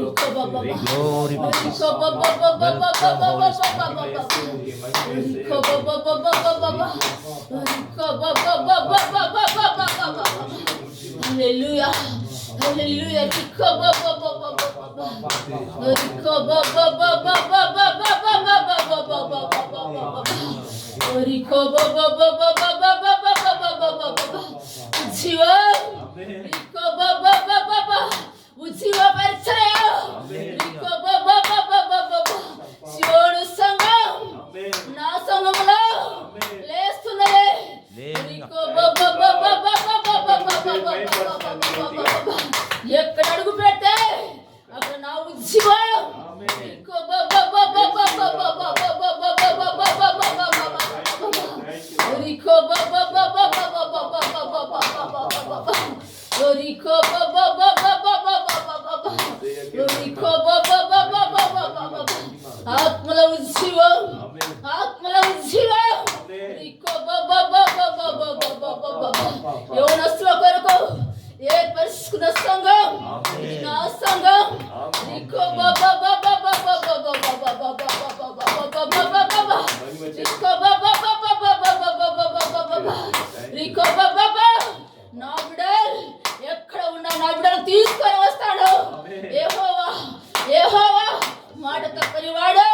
Glory be to God. Welcome, Holy Hallelujah. Hallelujah. ఉచివ పరిచయం శివుడు సంఘం నా సంఘములో లేస్తున్నదే ఎక్కడ అడుగు పెడితే అక్కడ నా ఉజ్జీవం ఆత్మల ఉజ్జీవం ఆత్మల ఉజ్జీవం యోనస్ల కొరకు ఏర్పరుచుకున్న సంఘం నా సంఘం నా బిడ్డలు ఎక్కడ ఉన్నా నా బిడ్డలు తీసుకొని వస్తాడు యెహోవా యెహోవా మాట తప్పని వాడు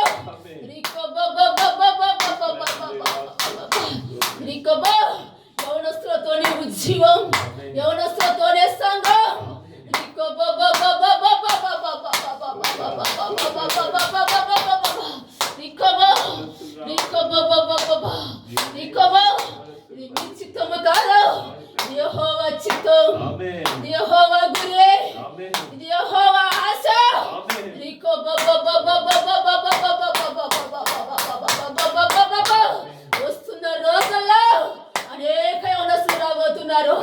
యవనస్తులతోనే ఉజ్జీవం యవనస్తులతోనే సంఘం ఇది మీ చిత్తము కాదు యెహోవా చిత్తం యెహోవా గురే ఇది యెహోవా ఆశ వస్తున్న రోజుల్లో అనేక యవనస్తులు రాబోతున్నారు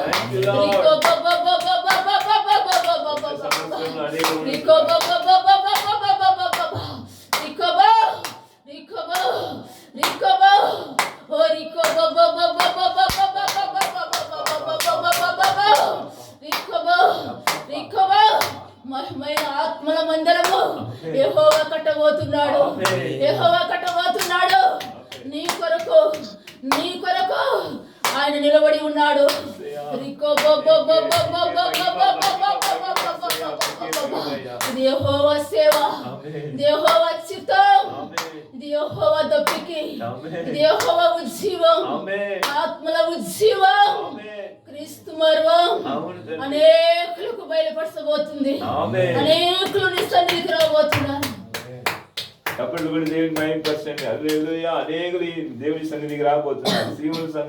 మహిమైన ఆత్మల మందిరము యెహోవా కట్టబోతున్నాడు యెహోవా కట్టబోతున్నాడు నీ కొరకు ఆయన నిలబడి ఉన్నాడు ఇది యెహోవా సేవ ఇది యెహోవా చిత్తం ఇది యెహోవా దప్పికి ఇది యెహోవా ఉజ్జీవం ఆత్మల ఉజ్జీవం క్రీస్తు మర్వం అనేకులకు బయలుపరచబోతుంది అనేకులు నీ సన్నిధికి రాబోతున్నారు అప్పుడు కూడా దేవుని 9% హల్లెలూయా అనేకులు దేవుని సన్నిధికి రాబోతున్నారు